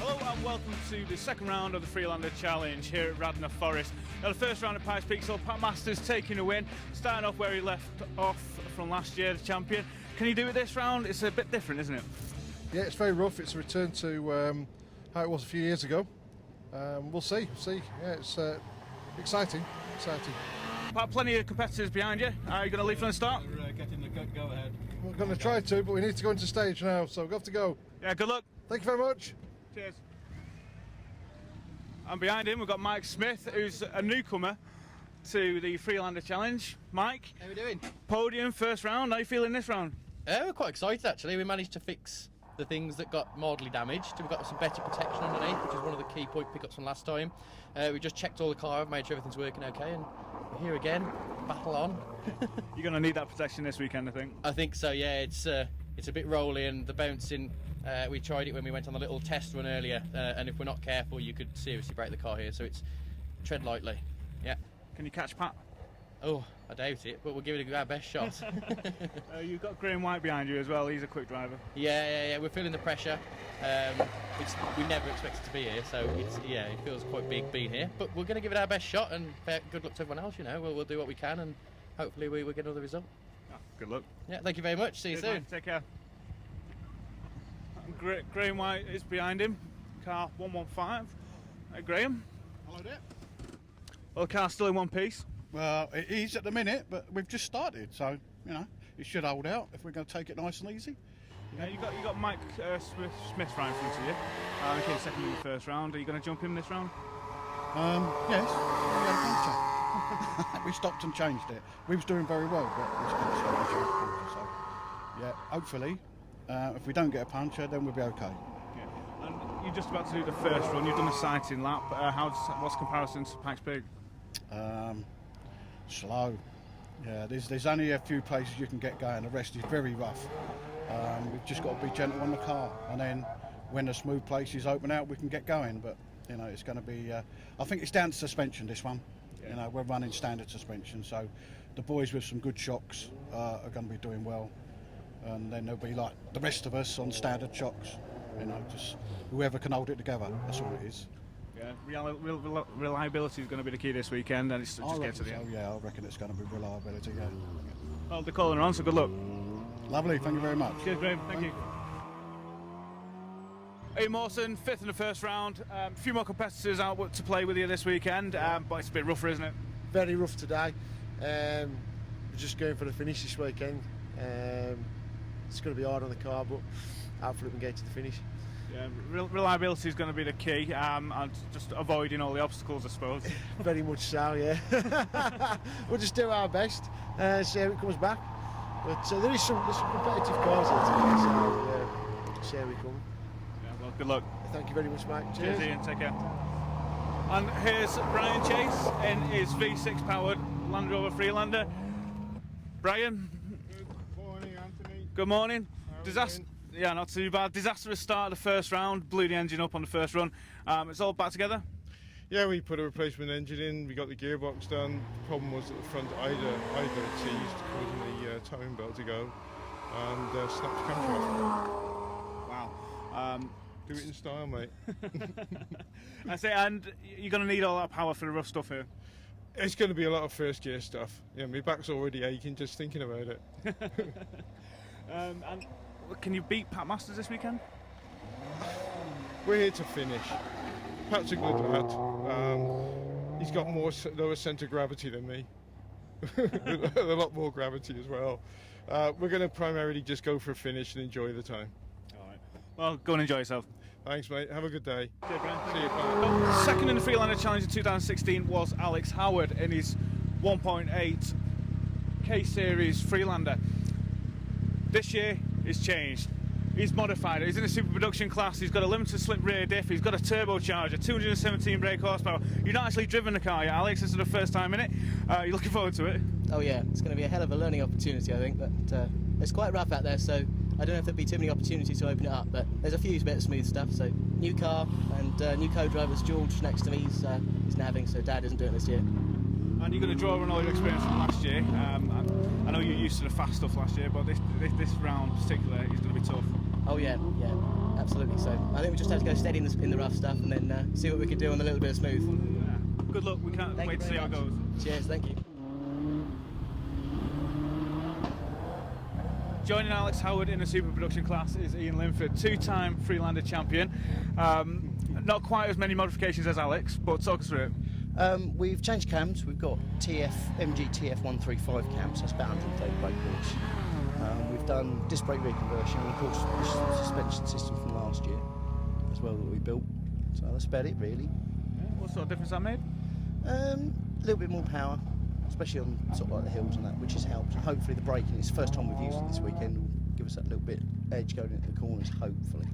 Hello and welcome to the second round of the Freelander Challenge here at Radnor Forest. Now the first round of Pikes Peak, so Pat Masters taking a win, starting off where he left off from last year, the champion. Can you do it this round? It's a bit different, isn't it? Yeah, it's very rough. It's a return to how it was a few years ago. We'll see. Yeah, it's exciting. Pat, plenty of competitors behind you. Are you going to lead from the start? We're getting the go ahead. We're going to try to, but we need to go into stage now, so we've got to go. Yeah, good luck. Thank you very much. Cheers. And behind him we've got Mike Smith, who's a newcomer to the Freelander Challenge. Mike, how are we doing? Podium, first round. How are you feeling this round? We're quite excited actually. We managed to fix the things that got mildly damaged. We've got some better protection underneath, which is one of the key point pickups from last time. We just checked all the car, made sure everything's working okay, and we're here again, battle on. You're going to need that protection this weekend, I think. I think so, yeah. It's a bit rolly and the bouncing. We tried it when we went on the little test run earlier, and if we're not careful, you could seriously break the car here. So it's tread lightly. Yeah. Can you catch Pat? Oh, I doubt it, but we'll give it our best shot. You've got Graham White behind you as well. He's a quick driver. Yeah. We're feeling the pressure. We never expected to be here, so it feels quite big being here. But we're going to give it our best shot, and good luck to everyone else. You know, we'll do what we can, and hopefully we get another result. Oh, good luck. Yeah, thank you very much. See you soon. Mate. Take care. Graham White is behind him. Car 115. Graham. Hello there. Well, the car's still in one piece. Well, it is at the minute, but we've just started, so you know it should hold out if we're going to take it nice and easy. You got Mike Smith right in front of you. He came second in the first round. Are you going to jump him this round? Yes. We had a puncture. We stopped and changed it. We was doing very well, but we stopped and changed it. So yeah, hopefully, if we don't get a puncture, then we'll be okay. Yeah. And you're just about to do the first run. You've done a sighting lap. What's the comparison to Pikes Peak? Slow. Yeah, there's only a few places you can get going. The rest is very rough. We've just got to be gentle on the car, and then when the smooth places open out, we can get going. But you know, it's going to be. I think it's down to suspension. This one. Yeah. You know, we're running standard suspension, so the boys with some good shocks are going to be doing well, and then they'll be like the rest of us on standard shocks. You know, just whoever can hold it together. That's all it is. Yeah, reliability is going to be the key this weekend, and it's just get to the end. Yeah, I reckon it's going to be reliability. Yeah. Well, they're calling her on, so good luck. Lovely, thank you very much. Cheers, Graham. Thank you. Hey, Mawson, fifth in the first round. A few more competitors out to play with you this weekend, but it's a bit rougher, isn't it? Very rough today. We're just going for the finish this weekend. It's going to be hard on the car, but hopefully we can get to the finish. Yeah, reliability is going to be the key, and just avoiding all the obstacles, I suppose. Very much so, yeah. We'll just do our best, see how it comes back. But there's some competitive cars here today, so see how we come. Yeah, well, good luck. Thank you very much, mate. Cheers, Ian. Take care. And here's Brian Chase in his V6 powered Land Rover Freelander. Brian. Good morning, Anthony. Good morning. Disaster. Yeah, not too bad. Disastrous start of the first round, blew the engine up on the first run. It's all back together? Yeah, we put a replacement engine in, we got the gearbox done. The problem was that the front either had seized, causing the timing belt to go, and snapped the camshaft. Wow. Do it in style, mate. I say, and you're going to need all that power for the rough stuff here. It's going to be a lot of first gear stuff. Yeah, my back's already aching just thinking about it. And can you beat Pat Masters this weekend? We're here to finish. Pat's a good lad. He's got more lower centre of gravity than me. A lot more gravity as well. We're going to primarily just go for a finish and enjoy the time. All right. Well, go and enjoy yourself. Thanks, mate. Have a good day. Cheers, Brian. See you, Pat. Second in the Freelander Challenge in 2016 was Alex Howard in his 1.8 K-Series Freelander. This year, it's changed. He's modified it. He's in a super production class. He's got a limited slip rear diff. He's got a turbocharger, 217 brake horsepower. You've not actually driven the car yet, Alex. This is the first time in it. You're looking forward to it? Oh yeah, it's going to be a hell of a learning opportunity, I think. But it's quite rough out there, so I don't know if there'll be too many opportunities to open it up. But there's a few bit of smooth stuff. So new car and new co-driver's George next to me. He's navving, so Dad isn't doing this year. And you're going to draw on all your experience from last year. I know you're used to the fast stuff last year, but this round in particular is going to be tough. Oh yeah. absolutely. So I think we just have to go steady in the rough stuff and then see what we can do on the little bit of smooth. Yeah. Good luck. We can't Thank wait you to see very how it much. goes. Cheers, thank you. Joining Alex Howard in the super production class is Ian Linford, two-time Freelander champion. Not quite as many modifications as Alex, but talk us through it. We've changed cams. We've got MG TF135 cams, that's about 130 brake points. We've done disc brake reconversion and of course the suspension system from last year as well that we built. So that's about it really. Yeah, what sort of difference that made? A little bit more power, especially on sort of like the hills and that, which has helped. And hopefully the braking, it's the first time we've used it this weekend, will give us that little bit edge going into the corners, hopefully.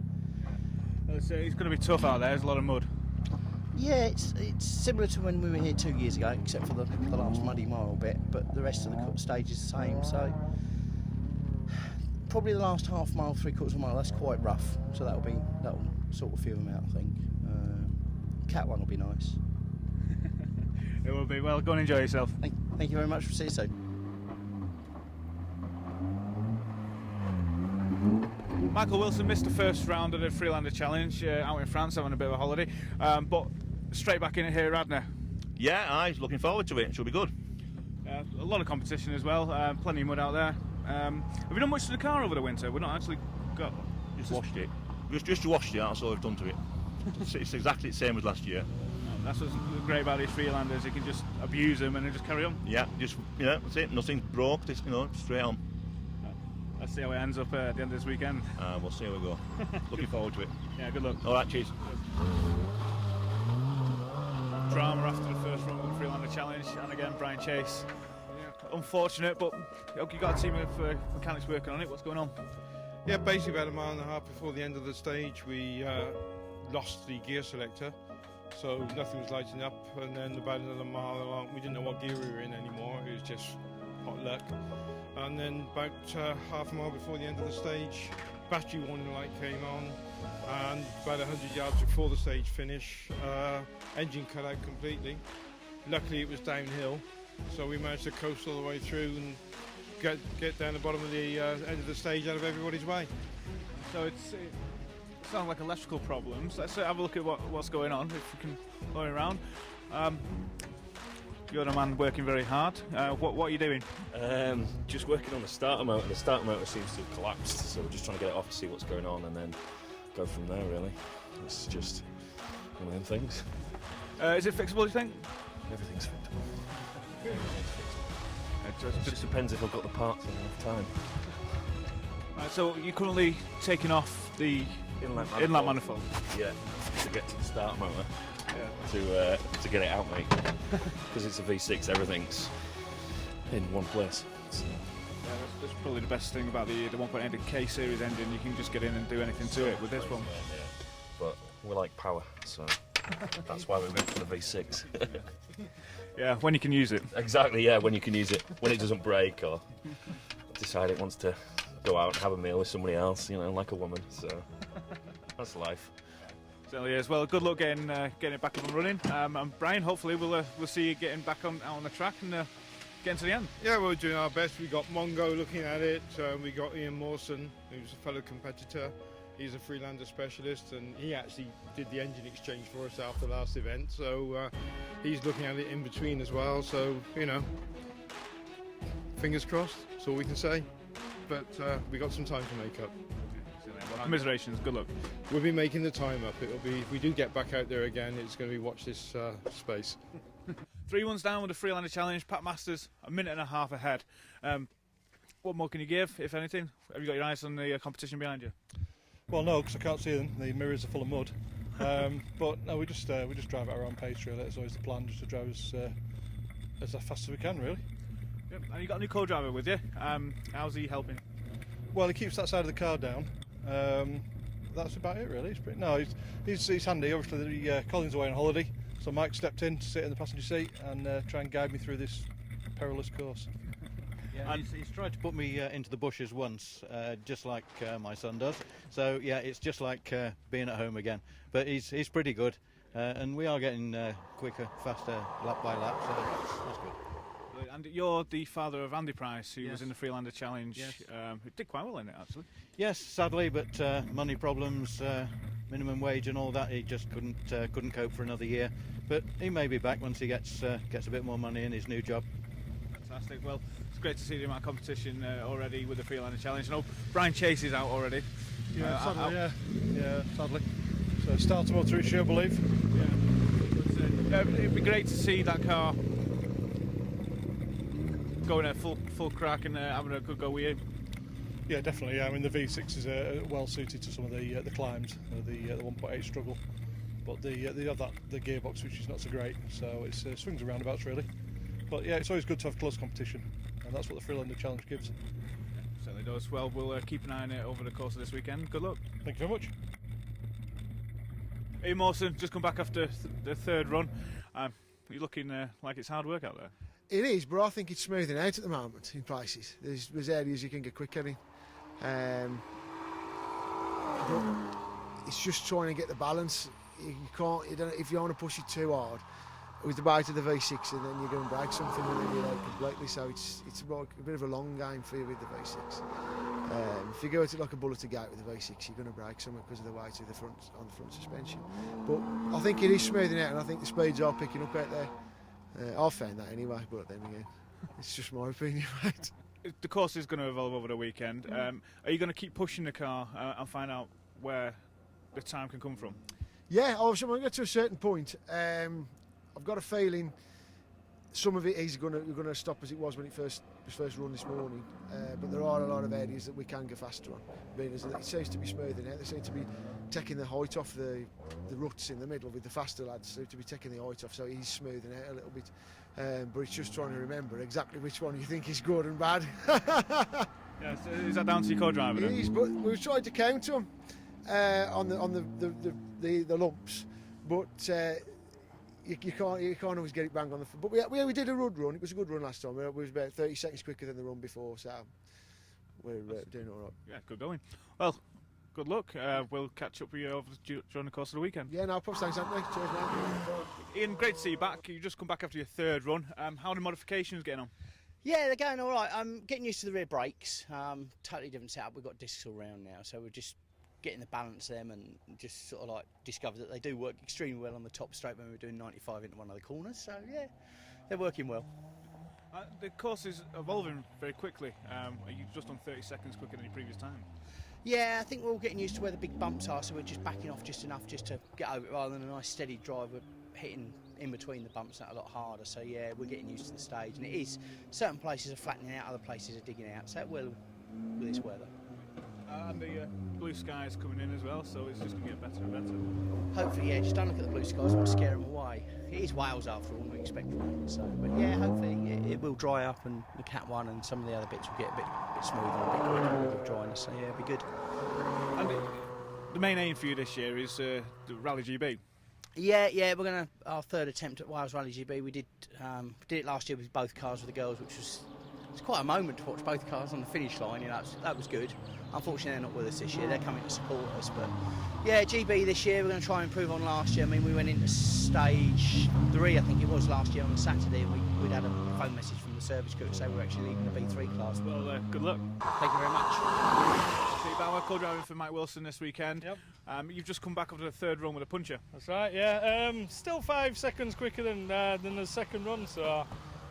So it's going to be tough out there, there's a lot of mud. Yeah, it's similar to when we were here 2 years ago, except for the last muddy mile bit, but the rest of the stage is the same. So probably the last half mile, 3/4 mile, that's quite rough. So that'll sort of feel them out, I think. Cat one will be nice. It will be. Well, go and enjoy yourself. Thank you very much. See you soon. Michael Wilson missed the first round of the Freelander Challenge out in France, having a bit of a holiday, but straight back in it here at Radnor. Yeah, I'm looking forward to it. It should be good. A lot of competition as well, plenty of mud out there. Have you done much to the car over the winter? We've not actually got... Just washed it. Just washed it, that's all I've done to it. It's exactly the same as last year. That's what's great about these Freelanders, you can just abuse them and then just carry on. Yeah, that's it. Nothing's broke, just, straight on. Let's see how it ends up at the end of this weekend. We'll see how we go. Looking forward to it. Yeah, good luck. All right, cheers. Drama after the first run of the Freelander Challenge, and again Brian Chase. Unfortunate, but you got a team of mechanics working on it. What's going on? Yeah, basically about a mile and a half before the end of the stage, we lost the gear selector, so nothing was lighting up. And then about another mile along, we didn't know what gear we were in anymore. It was just hot luck. And then about half a mile before the end of the stage, battery warning light came on, and about 100 yards before the stage finish, engine cut out completely. Luckily it was downhill, so we managed to coast all the way through and get down the bottom of the end of the stage out of everybody's way. So it sounds like electrical problems. Let's have a look at what's going on, if we can lower around. You're a man working very hard. What are you doing? Just working on the starter motor. The starter motor seems to have collapsed, so we're just trying to get it off to see what's going on and then go from there, really. It's just one of them things. Is it fixable, do you think? Everything's fixable. It just depends if I've got the parts in enough time. So you're currently taking off the inlet manifold? Yeah, to get to the starter motor. Yeah. To get it out, mate. Because it's a V6, everything's in one place. So. Yeah, that's probably the best thing about the 1.8 K series engine. You can just get in and do anything to it with this one. Yeah. But we like power, so that's why we went for the V6. Yeah, when you can use it. Exactly, yeah, when you can use it. When it doesn't break or decide it wants to go out and have a meal with somebody else, like a woman. So that's life. Certainly is. Well, good luck getting it back up and running. And Brian, hopefully we'll see you getting back out on the track and getting to the end. Yeah, we're doing our best. We got Mongo looking at it. We got Ian Mawson, who's a fellow competitor. He's a Freelander specialist, and he actually did the engine exchange for us after the last event. So he's looking at it in between as well. So fingers crossed. That's all we can say. But we got some time to make up. Well, commiserations. Good luck. We'll be making the time up. It'll be, if we do get back out there again, it's going to be watch this space. 3 ones down with the Freelander Challenge. Pat Masters a minute and a half ahead. What more can you give, if anything? Have you got your eyes on the competition behind you? Well, no, because I can't see them. The mirrors are full of mud. But no, we just drive at our own pace. Really, it's always the plan, just to drive as fast as we can. Really. Yep. And you got a new co-driver with you. How's he helping? Well, he keeps that side of the car down. That's about it, really. He's handy. Obviously, Colin's away on holiday, so Mike stepped in to sit in the passenger seat and try and guide me through this perilous course. Yeah, he's tried to put me into the bushes once, just like my son does. So yeah, it's just like being at home again. But he's pretty good, and we are getting quicker, faster, lap by lap. So that's good. And you're the father of Andy Price, who Yes. was in the Freelander Challenge, Yes. who did quite well in it, actually. Yes, sadly, but money problems, minimum wage and all that, he just couldn't cope for another year. But he may be back once he gets a bit more money in his new job. Fantastic. Well, it's great to see the amount of competition already with the Freelander Challenge. I know Brian Chase is out already. Yeah, sadly, yeah, sadly. So starter motor issue, I believe. It'd be great to see that car going at full crack and having a good go with you. Yeah, definitely. Yeah. I mean, the V6 is well suited to some of the climbs, the 1.8 struggle, but they have the gearbox, which is not so great. So it's swings and roundabouts really. But yeah, it's always good to have close competition, and that's what the Freelander Challenge gives. Certainly does. Well, we'll keep an eye on it over the course of this weekend. Good luck. Thank you very much. Ian Mawson, just come back after the third run. You're looking like it's hard work out there. It is, but I think it's smoothing out at the moment in places. There's areas you can get quicker in. But it's just trying to get the balance. You can't. If you want to push it too hard with the bite of the V6, and then you're going to break something and then you're out completely. So it's a bit of a long game for you with the V6. If you go at it like a bullet to gate with the V6, you're going to break something because of the weight of the front suspension. But I think it is smoothing out, and I think the speeds are picking up out there. I've found that anyway, but then again, it's just my opinion, right? The course is going to evolve over the weekend. Are you going to keep pushing the car and find out where the time can come from? Yeah, obviously when we get to a certain point, I've got a feeling some of it is going to stop as it was when it was first run this morning. But there are a lot of areas that we can go faster on. Being as it seems to be smoothing out, they seem to be taking the height off the ruts in the middle with the faster lads. Seem to be taking the height off, so he's smoothing out a little bit. But it's just trying to remember exactly which one you think is good and bad. Yeah, so is that down to your co-driver then? It is, but we've tried to counter them on the lumps, but you can't always get it bang on the. But we did a good run. It was a good run last time. It was about 30 seconds quicker than the run before, so we're doing all right. Yeah, good going. Well, good luck. We'll catch up with you during the course of the weekend. Yeah, no problems. Thanks, Anthony. Cheers, mate. Ian, great to see you back. You just come back after your third run. How are the modifications getting on? Yeah, they're going all right. I'm getting used to the rear brakes. Totally different setup. We've got discs all round now, so we're just getting the balance of them and just sort of like discovered that they do work extremely well on the top straight when we're doing 95 into one of the corners. So yeah, they're working well. The course is evolving very quickly. Are you just on 30 seconds quicker than your previous time? Yeah, I think we're all getting used to where the big bumps are, so we're just backing off just enough just to get over it rather than a nice steady drive. We're hitting in between the bumps that a lot harder, so yeah, we're getting used to the stage, and it is, certain places are flattening out, other places are digging out, so it will with this weather. And the blue skies coming in as well, so it's just going to get better and better. Hopefully, yeah, just don't look at the blue skies, won't scare them away. It is Wales after all, we expect rain, so, but yeah, hopefully it will dry up and the Cat 1 and some of the other bits will get a bit smoother and a bit quicker with the dryness, so yeah, it'll be good. And the main aim for you this year is the Rally GB. Yeah, we're going to, our third attempt at Wales Rally GB. We did it last year with both cars with the girls, which was quite a moment to watch both cars on the finish line. You know, that was good. Unfortunately, they're not with us this year. They're coming to support us, but yeah, GB this year we're going to try and improve on last year. I mean, we went into stage 3, I think it was last year on a Saturday, and we'd had a phone message from the service crew to say we're actually leaving the B3 class. Well, good luck. Thank you very much. Steve Bauer, co-driving for Mike Wilson this weekend. Yep. You've just come back after the third run with a puncher. That's right, yeah. Still 5 seconds quicker than the second run, so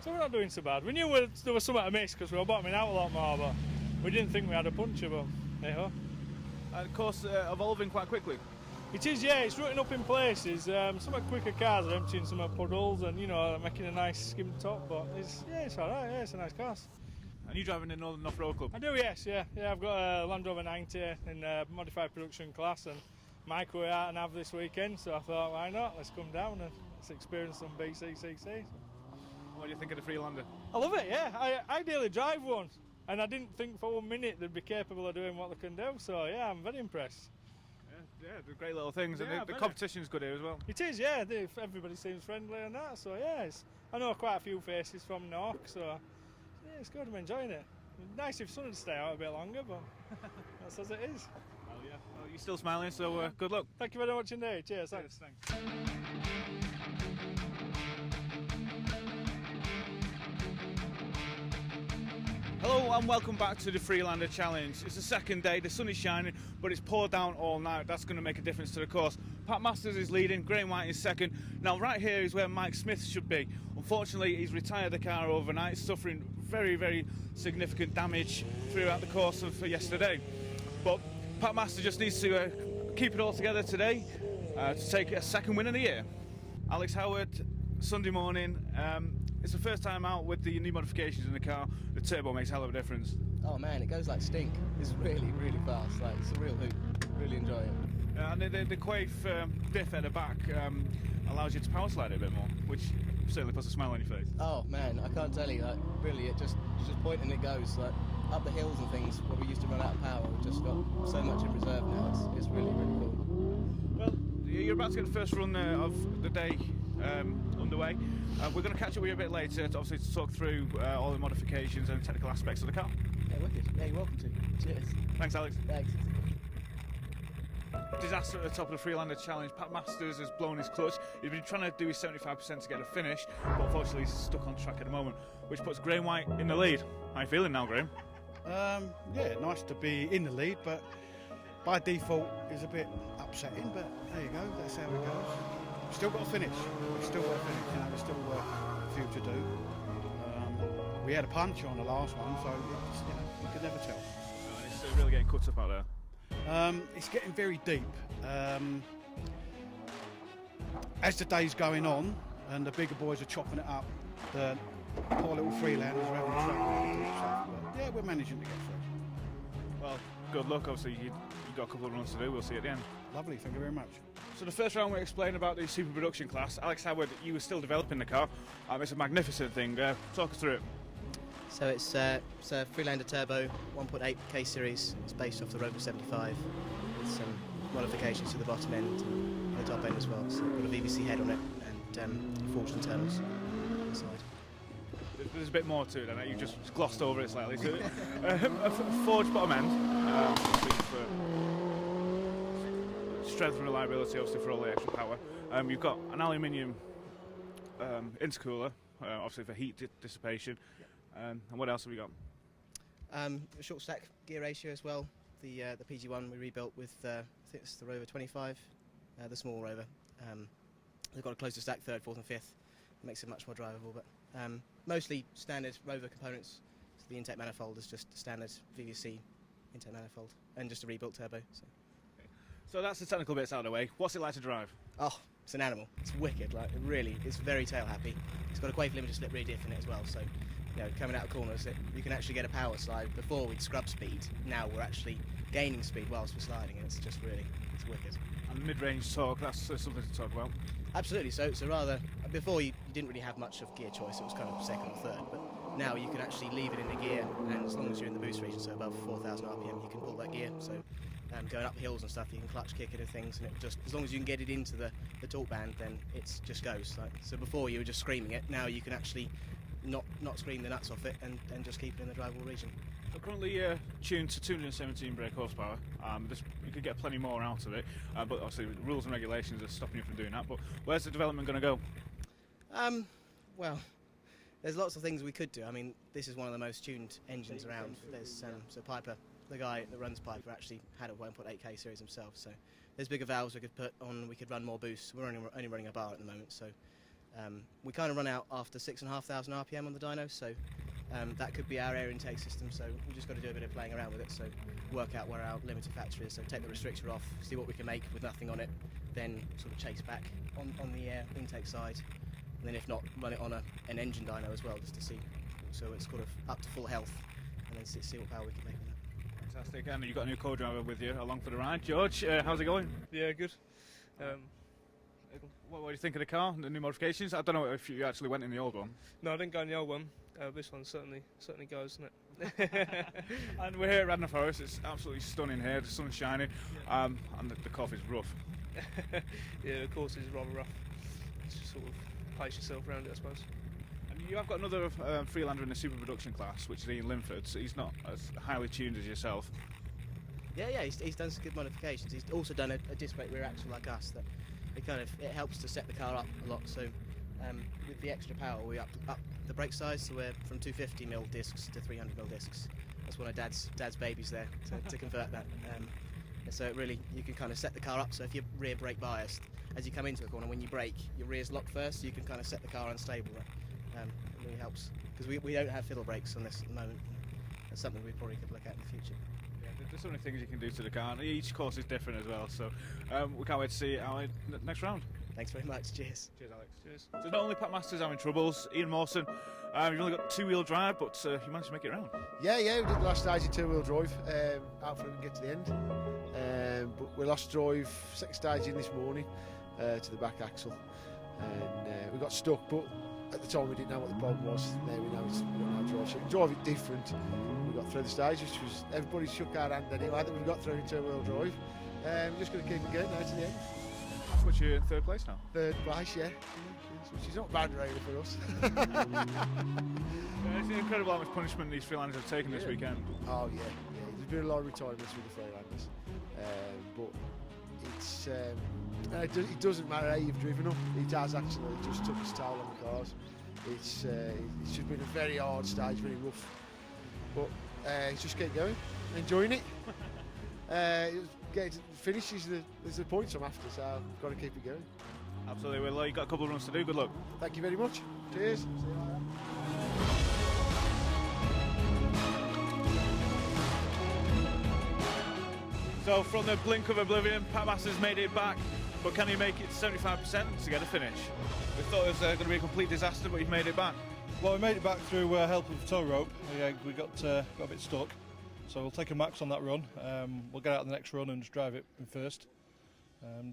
we're not doing so bad. We knew there was something to miss because we were bottoming out a lot more, but we didn't think we had a puncher, but hey-ho. And of course, evolving quite quickly. It is, yeah, it's rooting up in places. Some of the quicker cars are emptying some of the puddles and, you know, making a nice skim top, but it's alright, yeah, it's a nice class. And you driving in Northern Off-Road Club? I do, yes, yeah. I've got a Land Rover 90 in modified production class, and Mike were out and have this weekend, so I thought, why not? Let's come down and let's experience some BCCC. What do you think of the Freelander? I love it, yeah. I ideally drive one, and I didn't think for 1 minute they'd be capable of doing what they can do, so yeah, I'm very impressed. Yeah, they're great little things, Yeah, and the competition's good here as well. It is, yeah. Everybody seems friendly and that, so yeah. I know quite a few faces from Nork, so yeah, it's good. I'm enjoying it. Nice if sun would stay out a bit longer, but that's as it is. Well, yeah. Well, you're still smiling, so good luck. Thank you very much indeed. Cheers. Thanks. Thanks. Hello and welcome back to the Freelander Challenge. It's the second day, the sun is shining, but it's poured down all night. That's going to make a difference to the course. Pat Masters is leading, Graham White is second. Now right here is where Mike Smith should be. Unfortunately, he's retired the car overnight, suffering very, very significant damage throughout the course of yesterday. But Pat Masters just needs to keep it all together today to take a second win of the year. Alex Howard, Sunday morning. It's the first time out with the new modifications in the car. The turbo makes a hell of a difference. Oh man, it goes like stink. It's really, really fast. Like, it's a real hoot. Really enjoy it. And the Quaife diff at the back allows you to power slide it a bit more, which certainly puts a smile on your face. Oh man, I can't tell you. Like, really, it's just pointing it goes. Like up the hills and things where we used to run out of power. We've just got so much in reserve now. It's really, really cool. Well, you're about to get the first run of the day underway. We're going to catch up with you a bit later, to talk through all the modifications and technical aspects of the car. Yeah, wicked. Yeah, you're welcome to. Cheers. Thanks, Alex. Thanks. Disaster at the top of the Freelander Challenge. Pat Masters has blown his clutch. He's been trying to do his 75% to get a finish, but unfortunately he's stuck on track at the moment, which puts Graham White in the lead. How are you feeling now, Graham? Yeah, nice to be in the lead, but by default is a bit upsetting, but there you go, that's how it goes. Still got to finish. We've still got to finish, you know, there's still a few to do. We had a punch on the last one, so it's, you know, you can never tell. It's really getting cut up out there. It's getting very deep. As the day's going on and the bigger boys are chopping it up, the poor little Freelanders are having trouble with deep stuff. But yeah, we're managing to get through. Well, good luck. Obviously, you've got a couple of runs to do. We'll see you at the end. Lovely, thank you very much. So the first round we explained about the super production class. Alex Howard, you were still developing the car. It's a magnificent thing. Talk us through it. So it's a Freelander Turbo 1.8 K series. It's based off the Rover 75 with some modifications to the bottom end and the top end as well. So we've got a VVC head on it and forged internals on the side. There's a bit more to it than that. You just glossed over it slightly. So, a forged bottom end for strength and reliability, obviously for all the extra power. You've got an aluminium intercooler, obviously for heat dissipation. And what else have we got? A short stack gear ratio as well. The PG1 we rebuilt with I think it's the Rover 25, the small Rover. They've got a closer stack, third, fourth, and fifth. It makes it much more drivable, but mostly standard Rover components. So the intake manifold is just standard VVC intake manifold, and just a rebuilt turbo. So that's the technical bits out of the way. What's it like to drive? Oh, it's an animal. It's wicked. Like, really, it's very tail happy. It's got a Quaife limited slip rear diff in it as well. So, you know, coming out of corners, you can actually get a power slide. Before we'd scrub speed. Now we're actually gaining speed whilst we're sliding, and it's just really, it's wicked. And mid-range torque, that's something to talk about. Absolutely. So rather, before you didn't really have much of gear choice. It was kind of second or third, but now you can actually leave it in the gear, and as long as you're in the boost region, so above 4,000 RPM, you can pull that gear. So going up hills and stuff, you can clutch kick it and things, and it just, as long as you can get it into the torque band, then it just goes. Like, so before you were just screaming it, now you can actually not scream the nuts off it and just keep it in the drivable region. So currently tuned to 217 brake horsepower. You could get plenty more out of it, but obviously the rules and regulations are stopping you from doing that. But where's the development going to go? Well, there's lots of things we could do. I mean, this is one of the most tuned engines around. There's so Piper, the guy that runs Piper, actually had a 1.8K series himself. So there's bigger valves we could put on. We could run more boost. We're only running a bar at the moment, so we kind of run out after 6,500 RPM on the dyno. So that could be our air intake system. So we just got to do a bit of playing around with it. So work out where our limited factor is. So take the restrictor off, see what we can make with nothing on it, then sort of chase back on the air intake side. And then if not, run it on an engine dyno as well, just to see. So it's sort of up to full health, and then see what power we can make with that. Fantastic. And you've got a new co-driver with you along for the ride. George, how's it going? Yeah, good. What do you think of the car, the new modifications? I don't know if you actually went in the old one. No, I didn't go in the old one. This one certainly goes, doesn't it? And we're here at Radnor Forest. It's absolutely stunning here. The sun's shining, and the course is rough. Yeah, the course is rather rough. It's just sort of pace yourself around it, I suppose. And you have got another Freelander in the super production class, which is Ian Linford. So he's not as highly tuned as yourself. Yeah, he's done some good modifications. He's also done a disc brake rear axle like us. That it helps to set the car up a lot. So with the extra power, we up the brake size, so we're from 250mm discs to 300mm discs. That's one of Dad's babies there to convert that. And so it really, you can kind of set the car up, so if you're rear brake biased, as you come into a corner, when you brake, your rear's locked first, so you can kind of set the car unstable. It really helps, because we don't have fiddle brakes on this at the moment. That's something we probably could look at in the future. Yeah, there's so many things you can do to the car, and each course is different as well, so we can't wait to see our next round. Thanks very much, cheers. Cheers, Alex. Cheers. So not only Pat Masters having troubles, Ian Mawson, you've only got two-wheel drive, but you managed to make it round. Yeah, we did the last stage in two-wheel drive. Hopefully we can get to the end. But we lost drive second stage in this morning to the back axle, and we got stuck. But at the time we didn't know what the problem was. Now we know we got no drive, so we can drive it different. We got through the stage, which was everybody shook our hand anyway that we got through in two-wheel drive. We're just going to keep it going now to the end. Which you're in third place now? Third place, yeah. Which is not bad really for us. Yeah, it's incredible how much punishment these Freelanders have taken this weekend. Oh yeah. There's been a lot of retirements with the Freelanders, but it's it doesn't matter how you've driven them. It has actually just took its toll on the cars. It's just been a very hard stage, very rough, but just keep going, enjoying it. Getting to the finish is the points I'm after, so I've got to keep it going. Absolutely, well, you've got a couple of runs to do. Good luck. Thank you very much. Cheers. See you later. So from the blink of oblivion, Pat Masters made it back, but can he make it 75% to get a finish? We thought it was going to be a complete disaster, but he's made it back. Well, we made it back through help of the tow rope. We got a bit stuck, so we'll take a max on that run. We'll get out the next run and just drive it in first.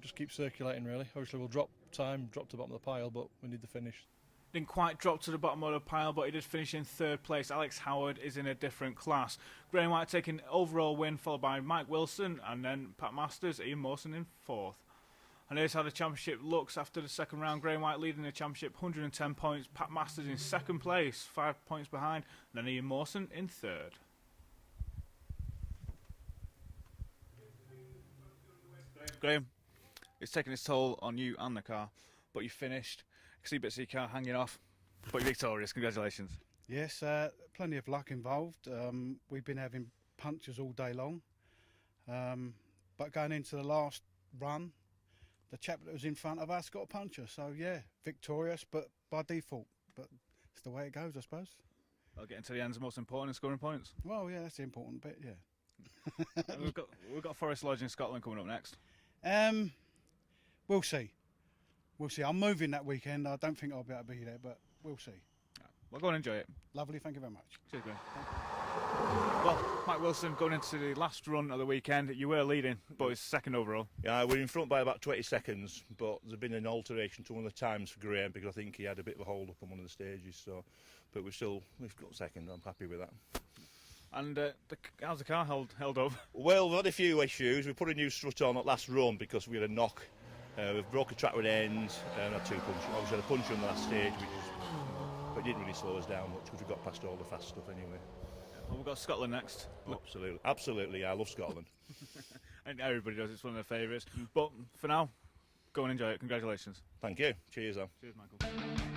Just keep circulating really. Obviously we'll drop to the bottom of the pile, but we need the finish. Didn't quite drop to the bottom of the pile, but he did finish in third place. Alex Howard is in a different class. Graham White taking overall win, followed by Mike Wilson, and then Pat Masters, Ian Mawson in fourth. And here's how the championship looks after the second round. Graham White leading the championship, 110 points. Pat Masters in second place, 5 points behind. And then Ian Mawson in third. Graham, it's taking its toll on you and the car, but you finished. I can see bits of your car hanging off, but you're victorious. Congratulations. Yes, plenty of luck involved. We've been having punctures all day long, but going into the last run, the chap that was in front of us got a puncture. So yeah, victorious, but by default. But it's the way it goes, I suppose. Well, getting to the end is the most important, scoring points. Well, yeah, that's the important bit. Yeah. And we've got Forest Lodge in Scotland coming up next. We'll see. We'll see. I'm moving that weekend. I don't think I'll be able to be there, but we'll see. Well, go and enjoy it. Lovely. Thank you very much. Cheers, Graham. Well, Mike Wilson, going into the last run of the weekend, you were leading, but it's second overall. Yeah, we're in front by about 20 seconds, but there's been an alteration to one of the times for Graham because I think he had a bit of a hold up on one of the stages. So, but we've got second. I'm happy with that. And how's the car held up? Well, we've had a few issues. We put a new strut on at last run because we had a knock. We've broke a track with ends and had 2 punches. Obviously had a puncher on the last stage, but it didn't really slow us down much because we got past all the fast stuff anyway. Well, we've got Scotland next. Absolutely, yeah, I love Scotland. And everybody does, it's one of their favourites. But for now, go and enjoy it. Congratulations. Thank you. Cheers, Al. Cheers, Michael.